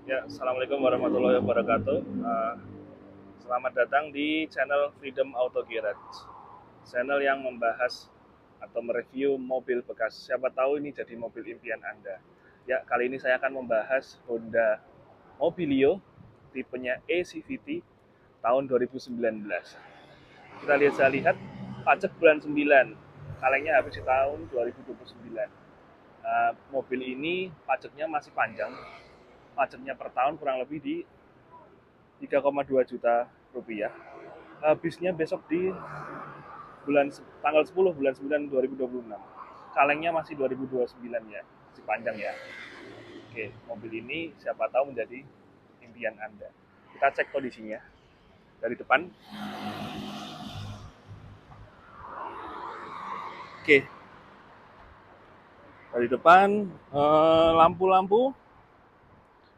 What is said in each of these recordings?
Ya, Assalamualaikum warahmatullahi wabarakatuh. Selamat datang di channel Freedom Auto Garage, channel yang membahas atau mereview mobil bekas. Siapa tahu ini jadi mobil impian Anda. Ya, kali ini saya akan membahas Honda Mobilio tipenya eCVT tahun 2019. Saya lihat pajak bulan 9, kalengnya habis di tahun 2029. Mobil ini pajaknya masih panjang, pajaknya per tahun kurang lebih di 3,2 juta rupiah. Habisnya besok di bulan tanggal 10 bulan 9 2026. Kalengnya masih 2029 ya, masih panjang ya. Oke, mobil ini siapa tahu menjadi impian Anda. Kita cek kondisinya dari depan. Oke, dari depan lampu-lampu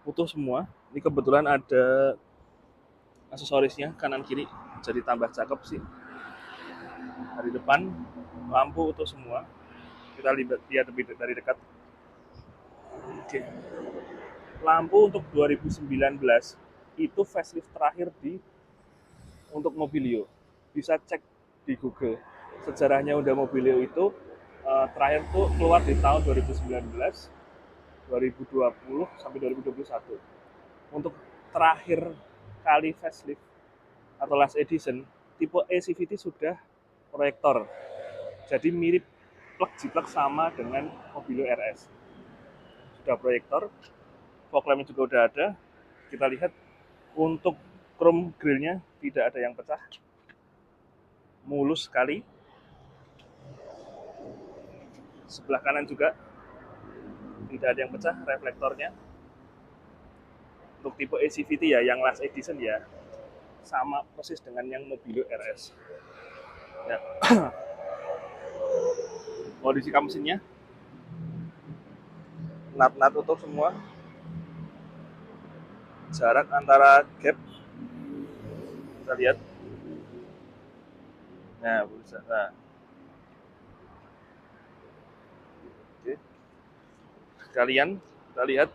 utuh semua. Ini kebetulan ada aksesorisnya kanan kiri, jadi tambah cakep sih. Dari depan lampu utuh semua. Kita lihat lebih dari dekat. Oke. Lampu untuk 2019 itu facelift terakhir untuk Mobilio. Bisa cek di Google. Sejarahnya udah Mobilio itu terakhir tuh keluar di tahun 2019, 2020 sampai 2021. Untuk terakhir kali facelift atau last edition, tipe eCVT sudah proyektor. Jadi mirip plug jiplak sama dengan Mobilio RS. Sudah proyektor, fog lampnya juga udah ada. Kita lihat untuk chrome grillnya tidak ada yang pecah, mulus sekali. Sebelah kanan juga tidak ada yang pecah reflektornya. Untuk tipe eCVT ya, yang last edition ya, sama persis dengan yang Mobilio RS. Ya. Kondisi kam mesinnya, nat-nat utuh semua. Jarak antara gap, kita lihat. Nah, bisa. Nah, oke. Sekalian, kita lihat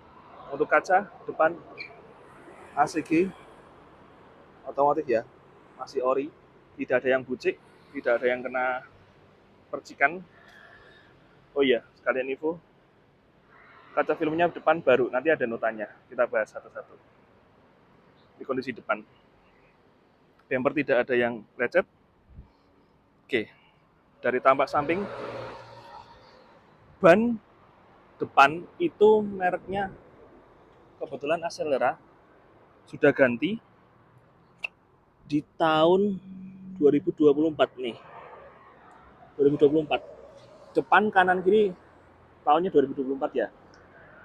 untuk kaca depan ACG otomotif ya, masih ori, tidak ada yang bucik, tidak ada yang kena percikan. Oh iya, sekalian info, kaca filmnya depan baru, nanti ada notanya, kita bahas satu-satu. Di kondisi depan, bumper tidak ada yang lecet. Oke, dari tampak samping, ban depan itu mereknya kebetulan Acelera, sudah ganti di tahun 2024 nih, 2024. Depan kanan kiri tahunnya 2024 ya.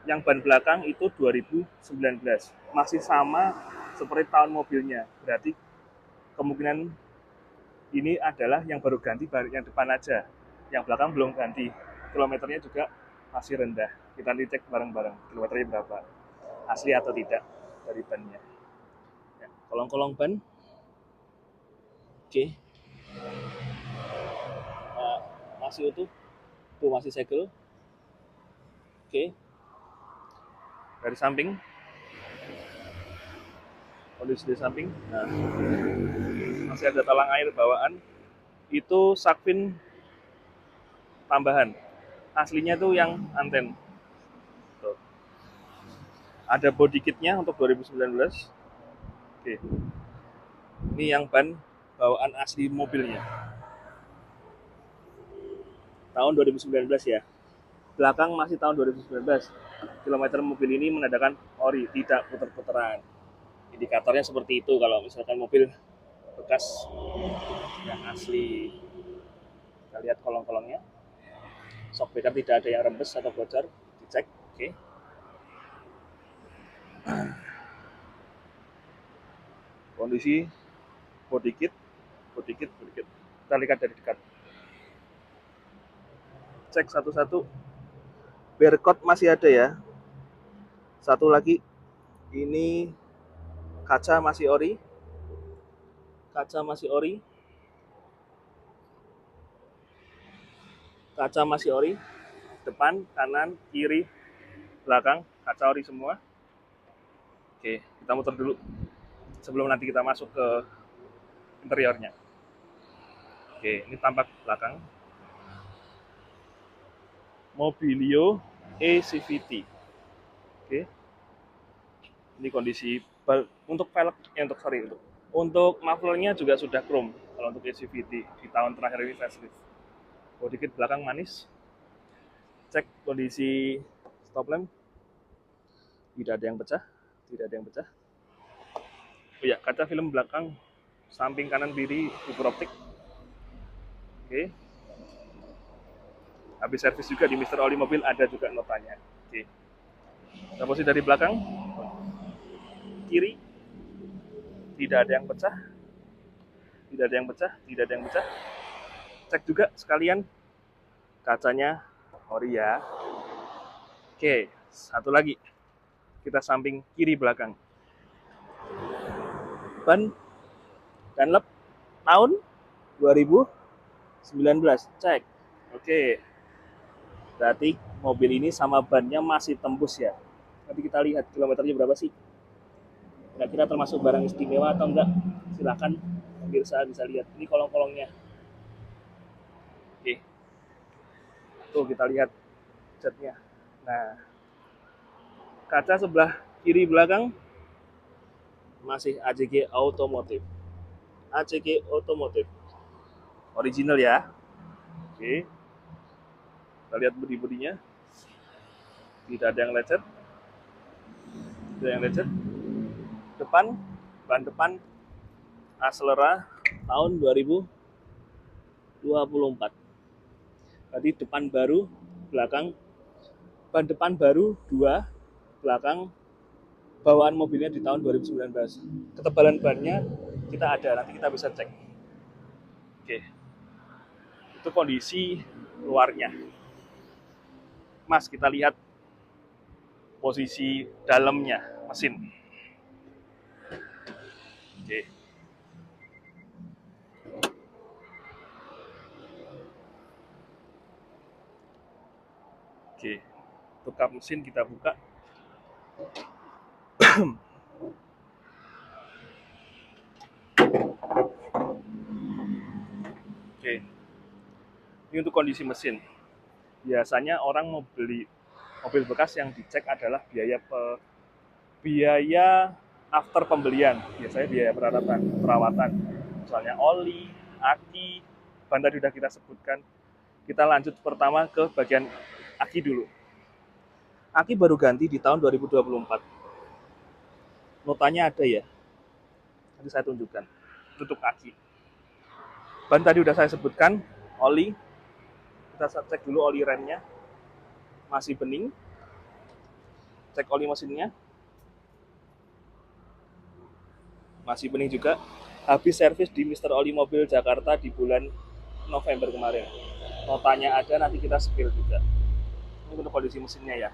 Yang ban belakang itu 2019. Masih sama seperti tahun mobilnya. Berarti kemungkinan ini adalah yang baru ganti, baru yang depan aja. Yang belakang belum ganti. Kilometernya juga masih rendah. Kita cek bareng-bareng kilometernya berapa. Asli atau tidak dari bannya. Ya, kolong-kolong ban. Oke. Masih utuh. Tuh masih segel. Oke. Dari samping. Kondisi dari samping. Nah, masih ada talang air bawaan. Itu sakvin tambahan. Aslinya tuh yang anten. Tuh. Ada body kitnya untuk 2019. Oke. Ini yang ban bawaan asli mobilnya. Tahun 2019 ya. Belakang masih tahun 2019. Kilometer mobil ini menandakan ori, tidak puter-puteran. Indikatornya seperti itu kalau misalkan mobil bekas yang asli. Kita lihat kolong-kolongnya. Shock breaker tidak ada yang rembes atau bocor. Dicek. Oke. Kondisi body kit. Kita lihat dari dekat. Cek satu-satu. Barcode masih ada ya. Satu lagi, ini kaca masih ori. Kaca masih ori. Kaca masih ori. Depan, kanan, kiri, belakang, kaca ori semua. Oke, kita muter dulu sebelum nanti kita masuk ke interiornya. Oke, ini tampak belakang Mobilio e-CVT. Oke, ini kondisi untuk velg, untuk mufflernya juga sudah chrome kalau untuk e-CVT di tahun terakhir ini facelift. Body kit belakang manis. Cek kondisi stop lamp, tidak ada yang pecah, Oh ya, kaca film belakang samping kanan kiri fiber optik. Oke, habis servis juga di Mr. Oli Mobil, ada juga notanya. Oke, kita posisi dari belakang kiri, tidak ada yang pecah, cek juga sekalian kacanya ori ya. Oke, satu lagi, kita samping kiri belakang, ban Dunlop tahun 2019, cek. Oke, berarti mobil ini sama bannya masih tembus ya. Nanti kita lihat kilometernya berapa sih, kira-kira termasuk barang istimewa atau enggak. Silahkan pemirsa bisa lihat ini kolong-kolongnya. Oke, tuh kita lihat catnya. Nah, kaca sebelah kiri belakang masih ACG Automotive original ya. Oke, kita lihat bodi-bodinya, tidak ada yang lecet, ban depan Acelera tahun 2024. Tadi depan baru, ban depan baru 2, belakang bawaan mobilnya di tahun 2019. Ketebalan bannya kita ada, nanti kita bisa cek. Oke, itu kondisi luarnya. Mas, kita lihat posisi dalamnya mesin. Oke. Oke, untuk kap mesin kita buka. Oke, ini untuk kondisi mesin. Biasanya orang mau beli mobil bekas yang dicek adalah biaya after pembelian, biasanya biaya perawatan, misalnya oli, aki, ban tadi sudah kita sebutkan. Kita lanjut pertama ke bagian aki dulu. Aki baru ganti di tahun 2024. Notanya ada ya, nanti saya tunjukkan. Tutup aki. Ban tadi sudah saya sebutkan, oli. Kita cek dulu oli remnya, masih bening. Cek oli mesinnya, masih bening juga. Habis servis di Mr. Oli Mobil Jakarta di bulan November kemarin. Notanya ada, nanti kita spill juga. Ini untuk kondisi mesinnya ya.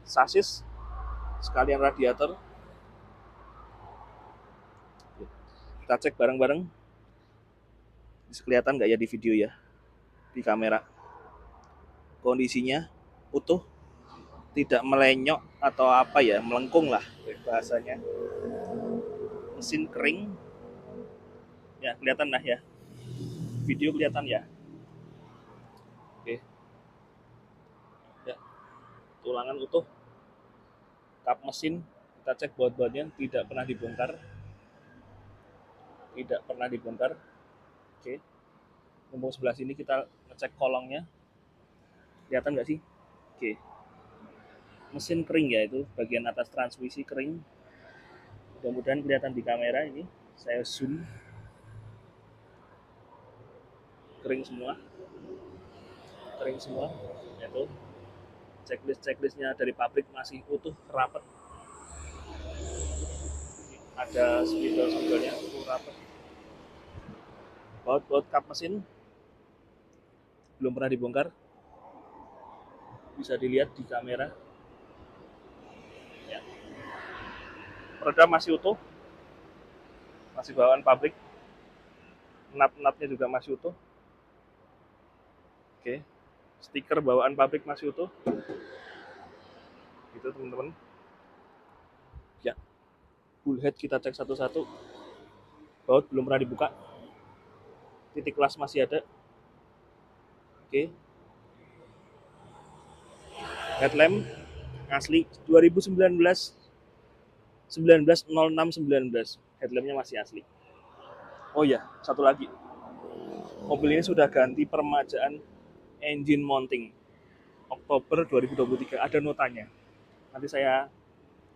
Sasis sekalian radiator. Kita cek bareng-bareng. Bisa kelihatan nggak ya di video ya, di kamera. Kondisinya utuh, tidak melenyok atau apa ya, melengkung lah bahasanya. Mesin kering. Ya, kelihatan lah ya. Video kelihatan ya. Oke. Ya, tulangan utuh. Kap mesin kita cek baut-bautnya tidak pernah dibongkar. Oke, mumpung sebelah sini kita ngecek kolongnya, kelihatan nggak sih? Oke, mesin kering ya, itu bagian atas transmisi kering. Mudah-mudahan kelihatan di kamera ini, saya zoom. Kering semua, itu checklistnya dari pabrik masih utuh, rapat. Ada spidol-spidolnya utuh, rapat. Baut kap mesin belum pernah dibongkar, bisa dilihat di kamera ya. Peredam masih utuh, masih bawaan pabrik. Nut-nutnya juga masih utuh. Oke, stiker bawaan pabrik masih utuh. Gitu teman-teman. Bullhead kita cek satu-satu. Baut belum pernah dibuka. Titik las masih ada. Oke. Headlamp asli 2019 1906 headlampnya masih asli. Oh ya, satu lagi. Mobil ini sudah ganti permajaan engine mounting. Oktober 2023 ada notanya. Nanti saya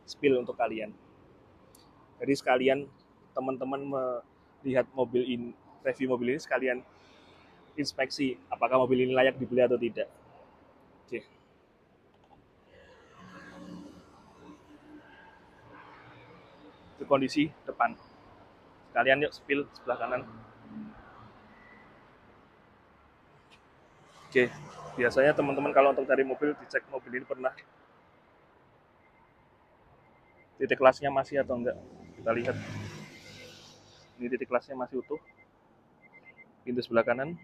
spill untuk kalian. Jadi sekalian teman-teman melihat mobil ini, review mobil ini sekalian inspeksi apakah mobil ini layak dibeli atau tidak. Oke. Itu kondisi depan. Sekalian yuk spill sebelah kanan. Oke, biasanya teman-teman kalau untuk cari mobil dicek mobil ini pernah titik lasnya masih atau enggak. Kita lihat. Ini titik lasnya masih utuh. Pintu sebelah kanan.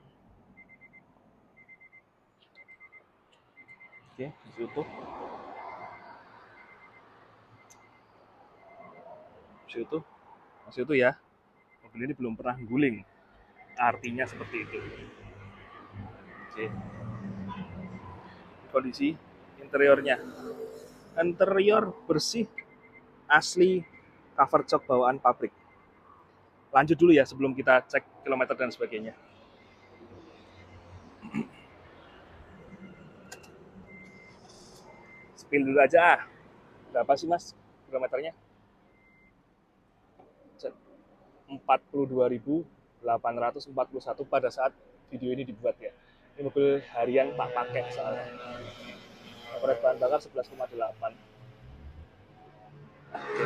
Oke, masih utuh. Masih utuh ya. Mobil ini belum pernah guling. Artinya seperti itu. Oke. Kondisi interiornya. Interior bersih, asli, cover jok bawaan pabrik. Lanjut dulu ya sebelum kita cek kilometer dan sebagainya. Spill dulu aja. Berapa sih mas kilometernya? 42.841 pada saat video ini dibuat ya. Ini mobil harian tak pakai soalnya. Overhead bahan bakar 11,8. Oke.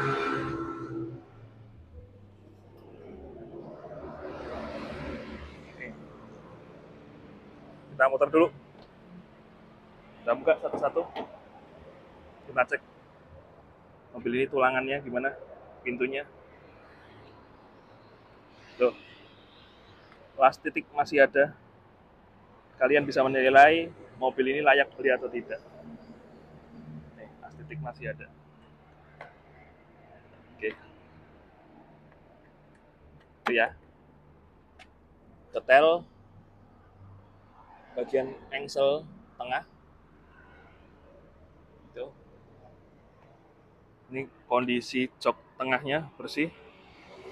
Kita muter dulu. Kita buka satu-satu. Kita cek mobil ini tulangannya gimana, pintunya. Tuh, las titik masih ada. Kalian bisa menilai mobil ini layak beli atau tidak. Nih, las titik masih ada. Oke. Itu ya. Detail bagian engsel tengah. Itu. Ini kondisi jok tengahnya bersih.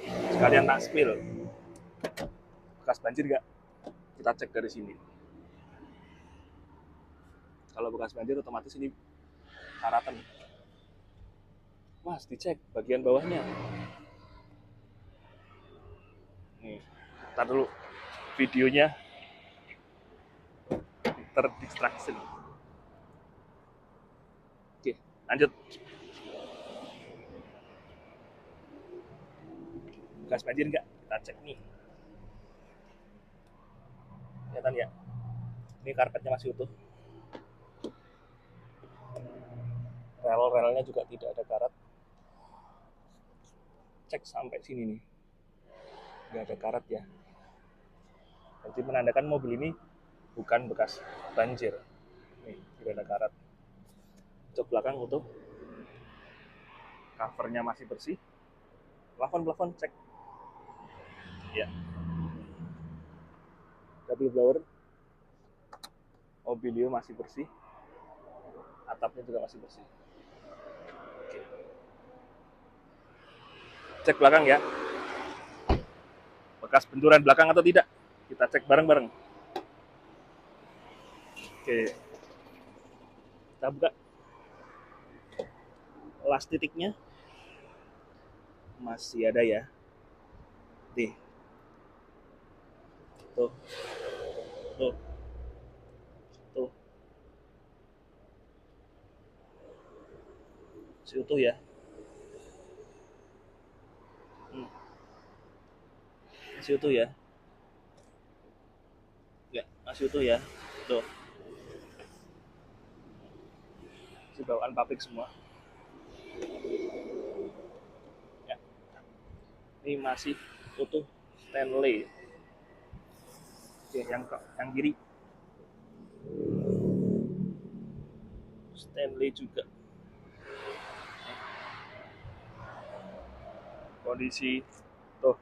Sekalian tak spill. Bekas banjir nggak? Kita cek dari sini. Kalau bekas banjir otomatis ini karatan. Mas, dicek bagian bawahnya. Nih, ntar dulu videonya terdistraction. Oke, lanjut. Bekas banjir nggak? Kita cek nih. Kelihatan ya? Ini karpetnya masih utuh. Rel-relnya juga tidak ada karat. Cek sampai sini nih. Nggak ada karat ya. Jadi menandakan mobil ini bukan bekas banjir. Nih, tidak ada karat. Jok belakang utuh. Covernya masih bersih. Plafon cek. Ya. Double blower. Mobilio masih bersih. Atapnya juga masih bersih. Oke. Cek belakang ya. Bekas benturan belakang atau tidak? Kita cek bareng-bareng. Oke. Kita buka. Las titiknya masih ada ya. Nih. Tuh. Tuh. Tuh. Masih utuh ya. Masih utuh ya. Ya, masih utuh ya. Tuh. Masih bawaan pabrik semua. Ya. Ini masih utuh Stanley. Oke, yang kiri Stanley juga. kondisi tuh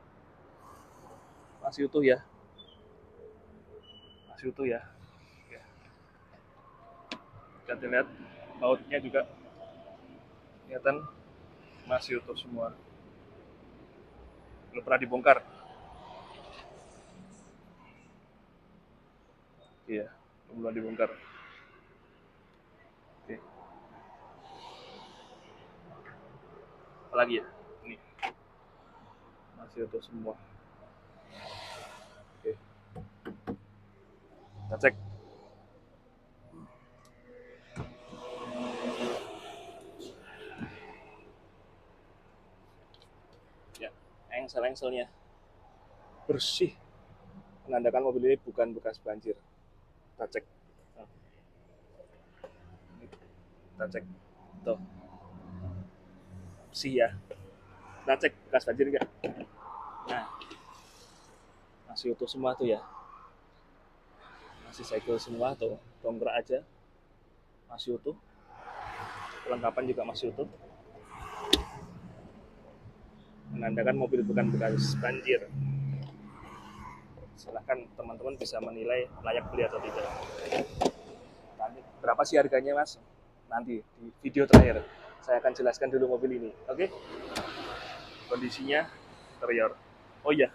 masih utuh ya, masih utuh ya. Oke. Kita lihat bautnya juga kelihatan masih utuh semua, belum pernah dibongkar. Iya, belum pernah dibongkar. Oke. Apalagi ya, ini masih utuh semua. Oke, kita cek. Ya, engsel-engselnya bersih, menandakan mobil ini bukan bekas banjir. Kita cek, kita cek, tuh bersih ya. Kita cek bekas banjir enggak. Nah, masih utuh semua tuh ya, masih segel semua tuh, dongkrak aja masih utuh, perlengkapan juga masih utuh, menandakan mobil bukan bekas banjir. Silahkan teman-teman bisa menilai layak beli atau tidak. Nanti berapa sih harganya mas? Nanti di video terakhir saya akan jelaskan dulu mobil ini. Oke? Kondisinya interior. Oh iya,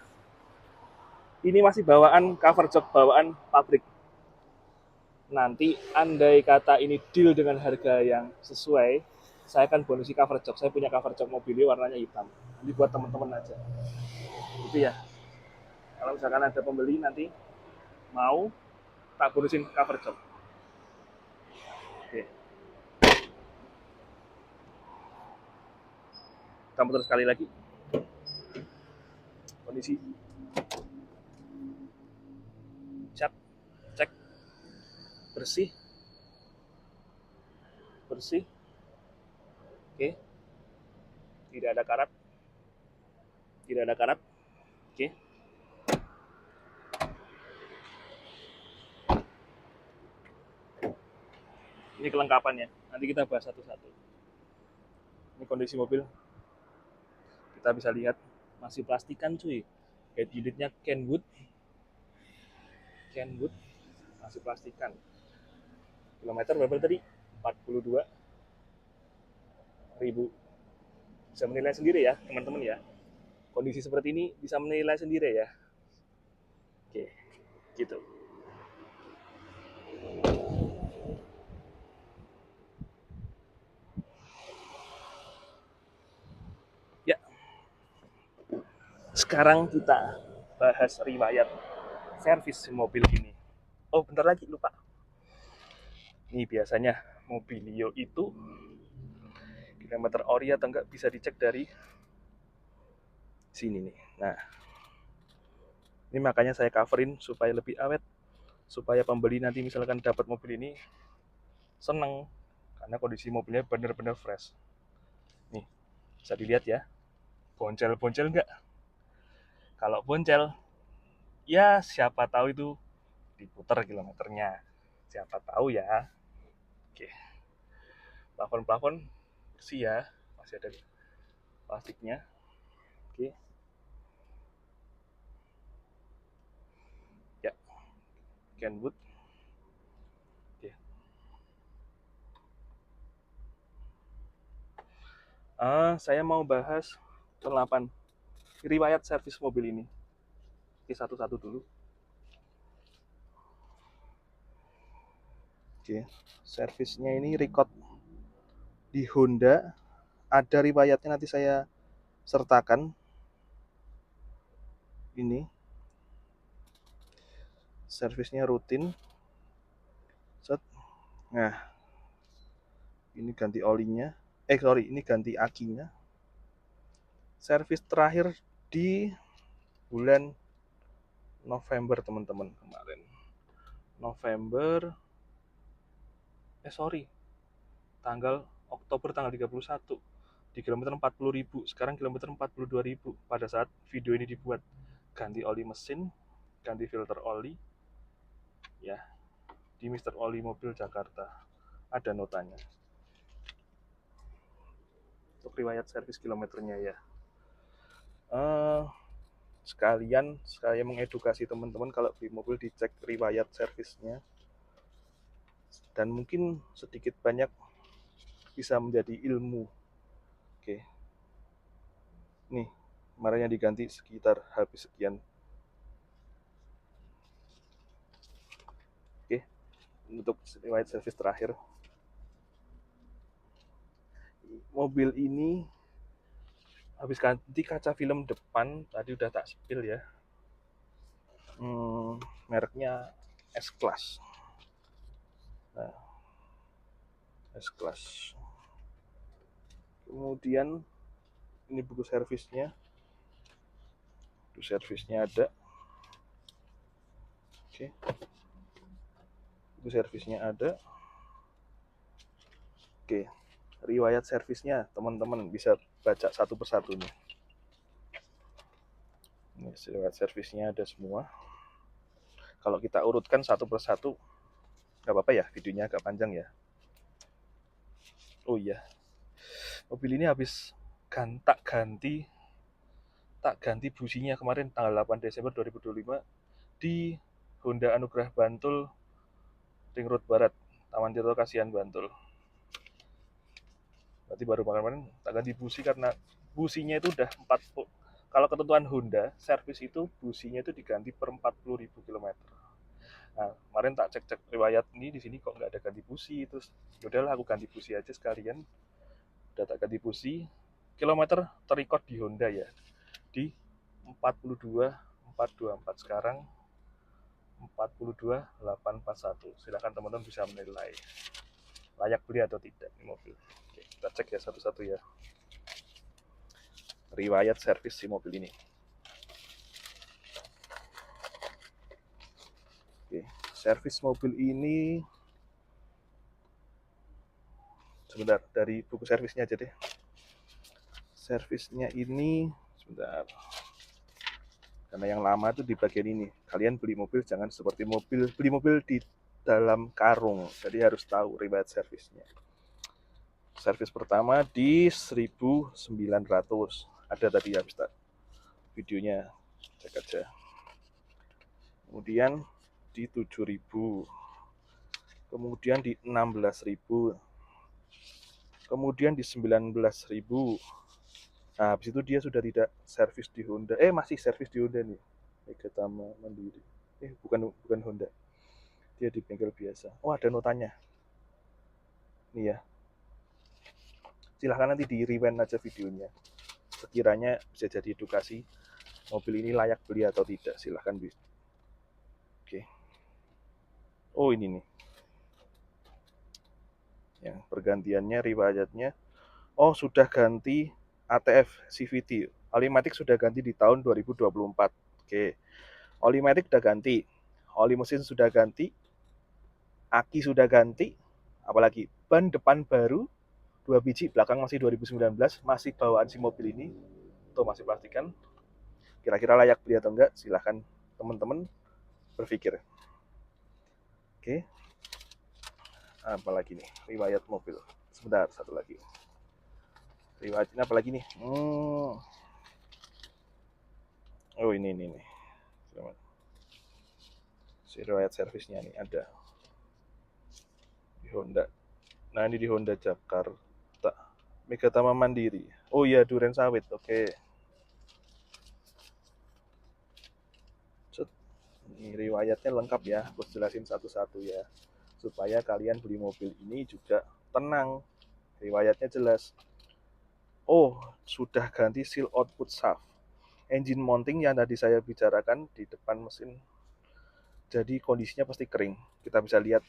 ini masih bawaan cover jok, bawaan pabrik. Nanti andai kata ini deal dengan harga yang sesuai, saya akan bonusi cover jok. Saya punya cover jok mobil ini warnanya hitam. Ini buat teman-teman aja. Itu ya. Kalau misalkan ada pembeli nanti mau tak bonusin cover jok. Oke. Kita muter sekali lagi. Kondisi. Cek, cek. Bersih. Bersih. Oke. Tidak ada karat. Tidak ada karat. Oke. Ini kelengkapannya. Nanti kita bahas satu-satu. Ini kondisi mobil. Kita bisa lihat masih plastikan cuy. Head unitnya Kenwood. Kenwood masih plastikan. Kilometer berapa tadi? 42.000. Bisa menilai sendiri ya teman-teman ya. Kondisi seperti ini bisa menilai sendiri ya. Oke, gitu. Ya, sekarang kita bahas riwayat servis mobil ini. Oh, bentar lagi lupa. Ini biasanya Mobilio itu kilometer ori atau enggak bisa dicek dari sini nih. Nah, ini makanya saya coverin supaya lebih awet, supaya pembeli nanti misalkan dapat mobil ini seneng karena kondisi mobilnya benar-benar fresh. Nih, bisa dilihat ya. Boncel-boncel enggak? Kalau boncel, ya siapa tahu itu diputar kilometernya. Siapa tahu ya. Oke. Plafon-plafon bersih ya, masih ada plastiknya. Oke. Ya, Kenwood. Oke. Saya mau bahas tentang riwayat servis mobil ini. Oke, satu-satu dulu. Oke, servisnya ini record di Honda. Ada riwayatnya nanti saya sertakan. Ini servisnya rutin. Set. Nah, ini ganti olinya. Ini ganti akinya. Servis terakhir di bulan November teman-teman kemarin. November. Tanggal Oktober tanggal 31 di kilometer 40.000. Sekarang kilometer 42.000 pada saat video ini dibuat. Ganti oli mesin, ganti filter oli. Ya, di Mister Oli Mobil Jakarta. Ada notanya. Untuk riwayat servis kilometernya ya. Eh, sekalian saya mengedukasi teman-teman kalau beli mobil dicek riwayat servisnya, dan mungkin sedikit banyak bisa menjadi ilmu. Oke, nih kemarinnya diganti sekitar habis sekian. Oke, untuk riwayat servis terakhir, mobil ini habis ganti kaca film depan, tadi udah tak spill ya. Mereknya S-Class. Nah, S-Class. Kemudian ini buku servisnya. Buku servisnya ada. Oke. Buku servisnya ada. Oke. Riwayat servisnya teman-teman bisa baca satu persatu nih. Ini riwayat servisnya ada semua. Kalau kita urutkan satu persatu, nggak apa-apa ya, videonya agak panjang ya. Oh iya, mobil ini habis tak ganti businya kemarin tanggal 8 Desember 2025 di Honda Anugrah Bantul, Ring Road Barat, Taman Tirto Kasihan, Bantul. Berarti baru kemarin tak ganti busi karena businya itu udah 40. Kalau ketentuan Honda, servis itu businya itu diganti per 40.000 km. Nah, kemarin tak cek-cek riwayat ini di sini kok nggak ada ganti busi, terus yaudahlah aku ganti busi aja sekalian. Udah tak ganti busi, kilometer terrecord di Honda ya, di 42.424, sekarang 42.841. Silahkan teman-teman bisa menilai layak beli atau tidak ini mobil. Oke, kita cek ya satu-satu ya riwayat servis si mobil ini. Oke, servis mobil ini sebentar, dari buku servisnya aja deh. Servisnya ini sebentar, karena yang lama itu di bagian ini. Kalian beli mobil jangan seperti beli mobil di dalam karung, jadi harus tahu riwayat servisnya. Servis pertama di 1900, ada tadi ya, bisa videonya, cek aja. Kemudian di 7000, kemudian di 16.000, kemudian di 19.000. Nah, habis itu dia sudah tidak servis di Honda. Masih servis di Honda nih. Megatama Mandiri. Bukan Honda. Dia di bengkel biasa. Oh, ada notanya. Nih ya. Silahkan nanti di rewind aja videonya. Sekiranya bisa jadi edukasi. Mobil ini layak beli atau tidak. Silahkan. Oke. Oh, ini nih. Yang pergantiannya, riwayatnya. Oh, sudah ganti ATF CVT. Olimatic sudah ganti di tahun 2024. Oke. Olimatic sudah ganti. Oli mesin sudah ganti. Aki sudah ganti. Apalagi ban depan baru 2 biji, belakang masih 2019, masih bawaan si mobil ini. Tuh masih plastikan. Kira-kira layak beli atau enggak? Silahkan teman-teman berpikir. Oke. Apalagi nih riwayat mobil. Sebentar, satu lagi. Riwayatnya apa lagi nih? Oh, ini nih. Si riwayat servisnya nih ada di Honda. Nah, ini di Honda Jakarta. Megatama Mandiri. Oh iya, Duren Sawit. Oke. Ini riwayatnya lengkap ya. Aku jelasin satu-satu ya, supaya kalian beli mobil ini juga tenang. Riwayatnya jelas. Oh, sudah ganti seal output shaft. Engine mounting yang tadi saya bicarakan di depan mesin, jadi kondisinya pasti kering. Kita bisa lihat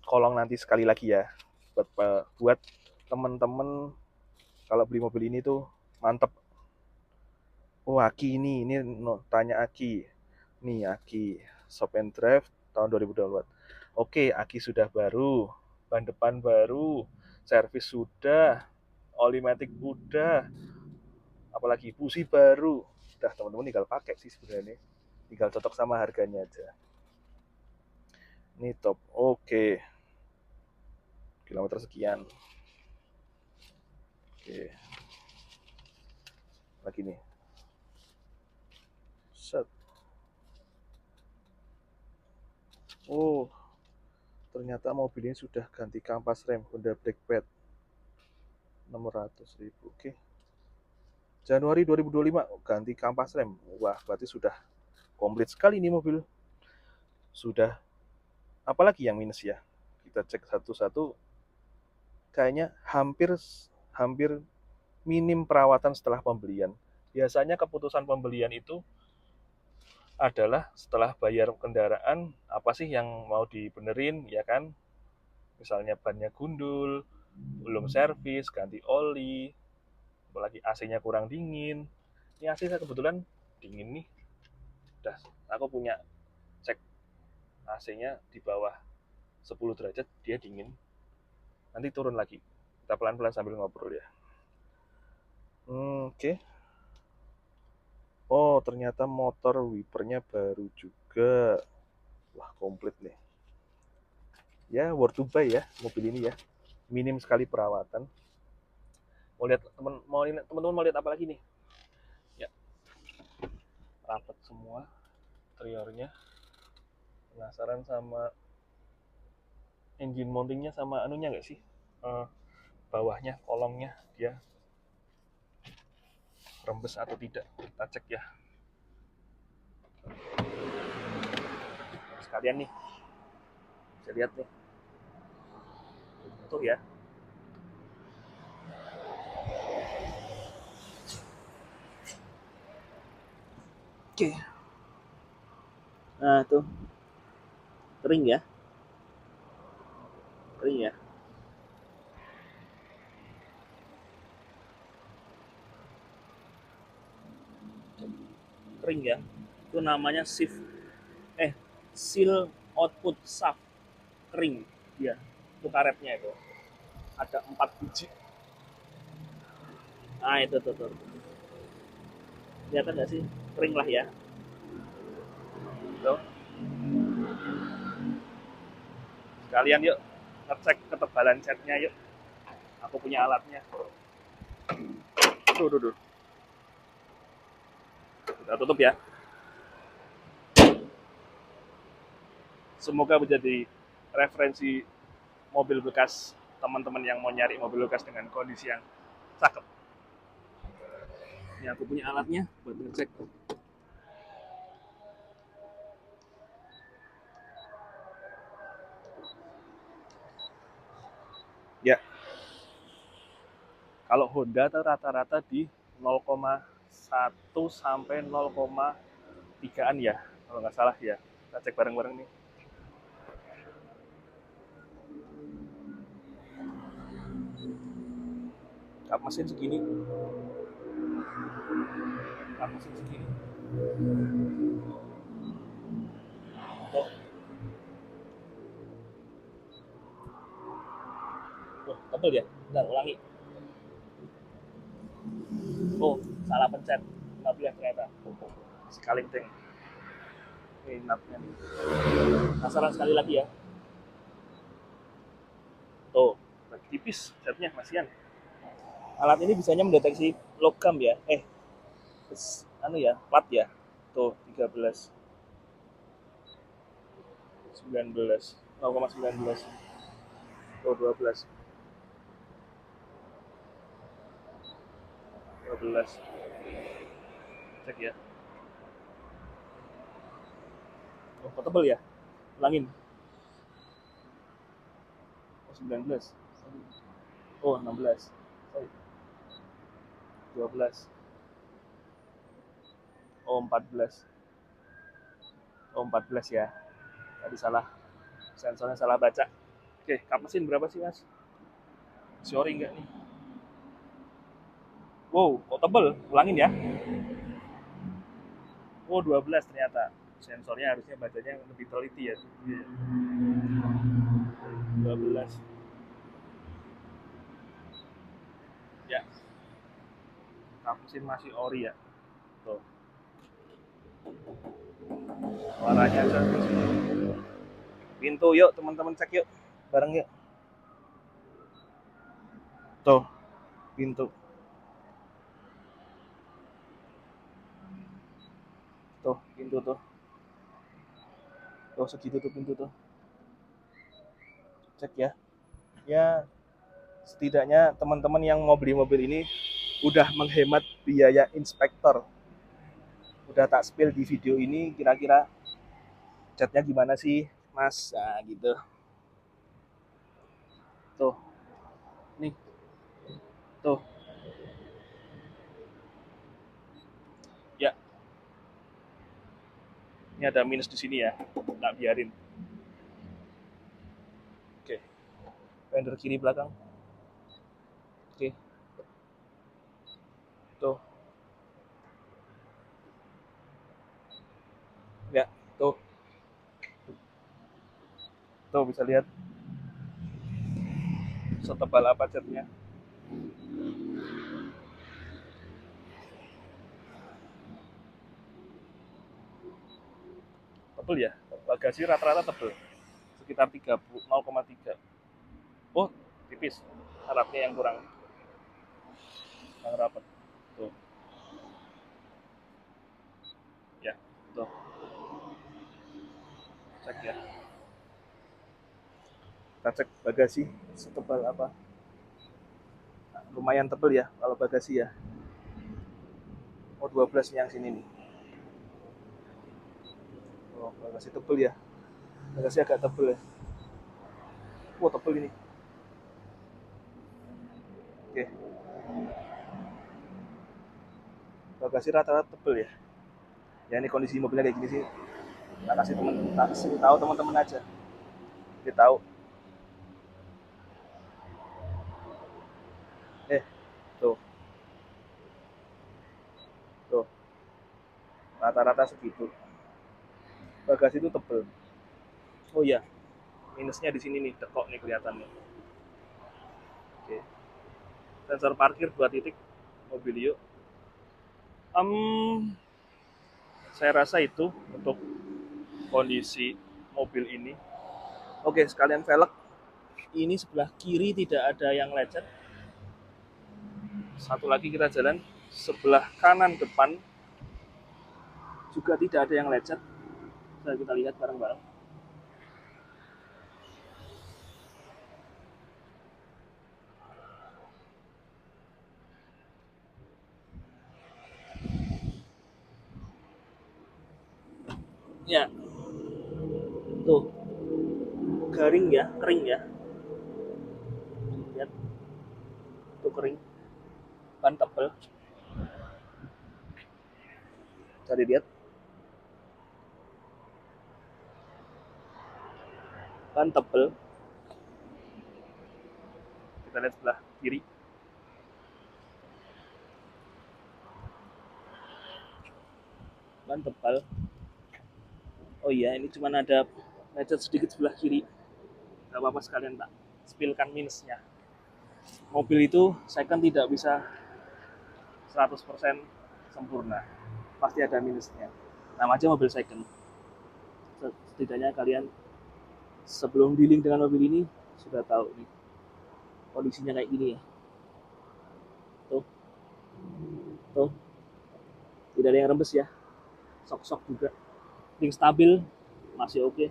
kolong nanti sekali lagi ya. Buat teman-teman kalau beli mobil ini tuh mantep. Oh, Aki ini tanya Aki. Nih Aki, Shop and Drive tahun 2024. Oke, Aki sudah baru, ban depan baru, servis sudah, olimatic udah, apalagi busi baru. Udah, teman-teman tinggal pakai sih sebenarnya. Tinggal cocok sama harganya aja. Ini top. Oke. Kilometer sekian. Oke. Lagi nih. Oh, ternyata mobil ini sudah ganti kampas rem Honda Blackbird 600.000. Oke. Januari 2025 ganti kampas rem. Wah, berarti sudah komplit sekali nih mobil. Sudah. Apalagi yang minus ya? Kita cek satu-satu. Kayaknya hampir hampir minim perawatan setelah pembelian. Biasanya keputusan pembelian itu adalah setelah bayar kendaraan, apa sih yang mau dibenerin, ya kan? Misalnya bannya gundul, belum servis, ganti oli, apalagi AC-nya kurang dingin. Ini AC saya kebetulan dingin nih. Udah, aku punya cek AC-nya di bawah 10 derajat, dia dingin. Nanti turun lagi. Kita pelan-pelan sambil ngobrol ya. Oke. Oh, ternyata motor wipernya baru juga. Wah, komplit nih. Ya, worth to buy ya mobil ini ya. Minim sekali perawatan. Teman-teman mau lihat apa lagi nih? Ya, rapat semua interiornya. Penasaran sama engine mountingnya sama anunya nggak sih? Bawahnya, kolongnya dia rembes atau tidak? Kita cek ya. Sekalian nih, bisa lihat nih. Tuh ya. Oke. Nah, tuh kering ya. Kering ya. Kering ya. Itu namanya seal output shaft kering ya. Itu karetnya itu. Ada 4 biji. Nah, itu tuh. Kelihatan nggak sih? Kering lah ya. Tuh. Sekalian yuk ngecek ketebalan catnya yuk. Aku punya alatnya. Tuh. Kita tutup ya. Semoga menjadi referensi mobil bekas teman-teman yang mau nyari mobil bekas dengan kondisi yang cakep. Ini aku punya alatnya buat ngecek. Ya, kalau Honda tuh rata-rata di 0,1 sampai 0,3an ya, kalau nggak salah ya. Kita cek bareng-bareng nih. Kap mesin segini. Kap mesin segini. Oh, tebel ya. Bentar, ulangi. Oh, salah pencet. 15 ternyata. Sekaling ting. Ini napnya nih. Penasaran sekali lagi ya. Tuh, tipis catnya masihan. Alat ini bisanya mendeteksi logam ya. Anu ya, plat ya. Tuh, 13, 19, 0,19. Tuh, 12, 12. Cek ya. Oh, kok tebel ya? Ulangin. Oh, 19. Oh, 16. Sorry. 12. Oh, 14. Oh, 14 ya. Tadi salah. Sensornya salah baca. Oke, kap mesin berapa sih, Mas? Sorry enggak nih? Wow, kok tebel? Ulangin ya. Oh, 12 ternyata. Sensornya harusnya bacanya lebih teliti ya. 12. Ya, kap mesin masih ori ya. Tuh, suaranya aja. Pintu yuk, teman-teman cek yuk. Bareng yuk. Tuh, pintu. Tuh, pintu tuh. Oh segitu tuh pintu tuh, cek ya. Ya setidaknya teman-teman yang mau beli mobil ini udah menghemat biaya inspektor. Udah tak spill di video ini kira-kira catnya gimana sih mas, nah gitu tuh. Nih tuh ya, ini ada minus di sini ya, tak biarin. Oke, fender kiri belakang. Oke, tuh ya, tuh tuh bisa lihat setebal apa catnya. Tebel ya, bagasi rata-rata tebel sekitar 0,3. Oh tipis, harapnya yang kurang, yang rapat tuh ya. Tuh cek ya, kita cek bagasi setebal apa. Nah, lumayan tebel ya kalau bagasi ya. Oh 12 nih yang sini nih. Oh bagasi tebel ya, bagasi agak tebel ya. Oh tebel ini. Oke, bagasi rata-rata tebel ya. Ya ini kondisi mobilnya kayak gini sih, tak kasih temen, tak kasih tahu teman-teman aja, dia tahu. Eh tuh tuh rata-rata segitu, bagasi itu tebel. Oh iya, minusnya di sini nih, tekok nih kelihatan nih. Oke, sensor parkir 2 titik Mobilio. Saya rasa itu untuk kondisi mobil ini. Oke, sekalian velg. Ini sebelah kiri tidak ada yang lecet. Satu lagi kita jalan sebelah kanan depan juga tidak ada yang lecet. Kita lihat bareng-bareng. Ya, tuh garing ya, kering ya. Lihat, tuh kering, ban tebel. Cari lihat, ban tebel. Kita lihat sebelah kiri, ban tebal. Oh iya, ini cuma ada lecet sedikit sebelah kiri. Gak apa-apa, sekalian tak spillkan minusnya. Mobil itu second tidak bisa 100% sempurna, pasti ada minusnya. Namanya mobil second. Setidaknya kalian sebelum dealing dengan mobil ini sudah tahu nih kondisinya kayak gini ya. Tuh, tuh tidak ada yang rembes ya, sok-sok juga, ring stabil masih oke.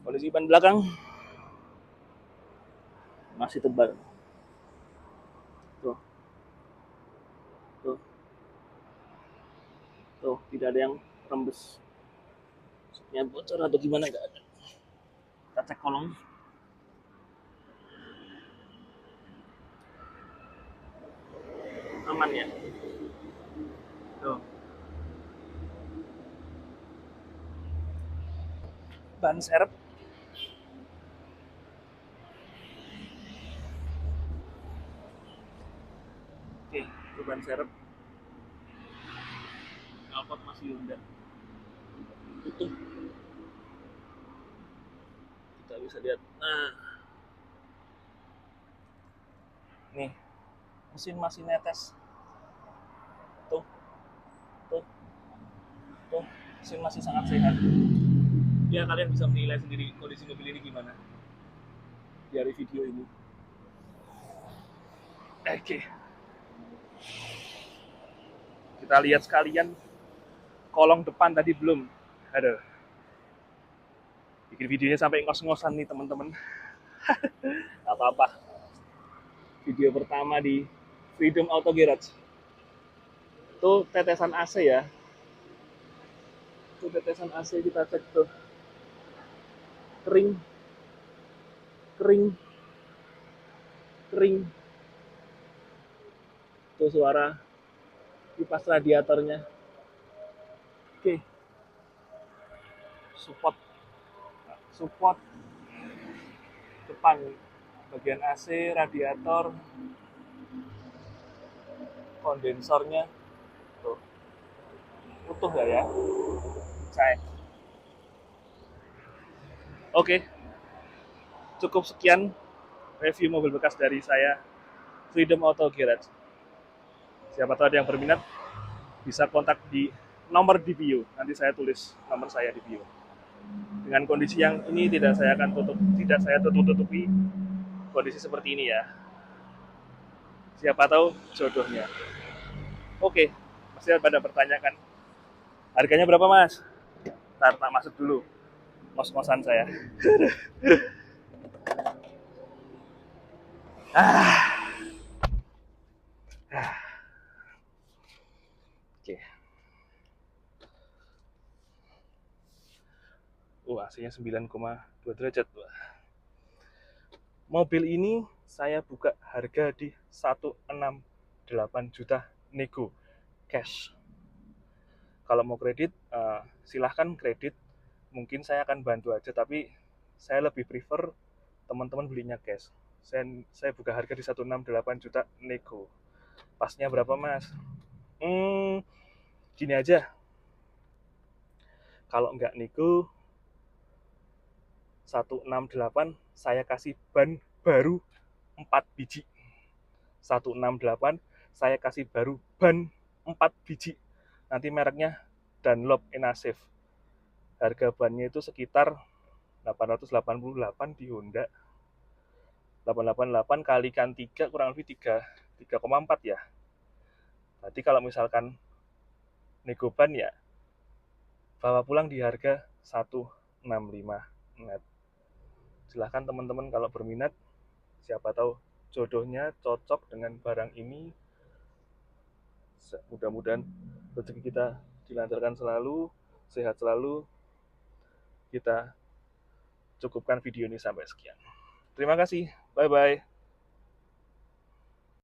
Kondisi ban belakang masih tebal. Tuh, tuh, tuh tidak ada yang rembes. Soknya bocor atau gimana nggak ada. Kita cek kolong. Aman ya. Tuh. Ban serep. Oke, itu ban serep. Knalpot masih Honda. Utuh. Kita bisa lihat. Nah, nih, mesin masih netes. Tuh, tuh, tuh, mesin masih sangat sehat. Ya kalian bisa menilai sendiri kondisi mobil ini gimana dari video ini. Oke. Kita lihat sekalian kolong depan tadi belum. Aduh, bikin videonya sampai ngos-ngosan nih teman-teman. Gak apa-apa. Video pertama di Freedom Auto Garage. Itu tetesan AC ya. Itu tetesan AC kita cek tuh. Kering. Kering. Kering. Itu suara kipas radiatornya. Oke. Support depan bagian AC, radiator, kondensornya tuh utuh nggak ya? Cek. Oke, cukup sekian review mobil bekas dari saya, Freedom Auto Garage. Siapa tahu ada yang berminat, bisa kontak di nomor di bio. Nanti saya tulis nomor saya di bio. Dengan kondisi yang ini tidak saya tutup-tutupi kondisi seperti ini ya. Siapa tahu jodohnya. Oke, masih pada pertanyakan. Harganya berapa mas? Ntar tak masuk dulu. Ngos-ngosan saya. Oke. AC-nya 9,2 derajat. Mobil ini saya buka harga di 168 juta nego cash. Kalau mau kredit, silahkan kredit. Mungkin saya akan bantu aja, tapi saya lebih prefer teman-teman belinya cash. Saya buka harga di 168 juta nego. Pasnya berapa mas? Gini aja. Kalau nggak nego, 168 saya kasih ban baru 4 biji. 168 saya kasih baru ban 4 biji. Nanti mereknya Dunlop Inasif. Harga bannya itu sekitar 888 di Honda. 888 kalikan 3 kurang lebih 3,4 ya. Berarti kalau misalkan nego ban ya bawa pulang di harga 165 net. Silahkan teman-teman kalau berminat, siapa tahu jodohnya cocok dengan barang ini. Mudah-mudahan rezeki kita dilancarkan selalu, sehat selalu. Kita cukupkan video ini sampai sekian. Terima kasih, bye-bye.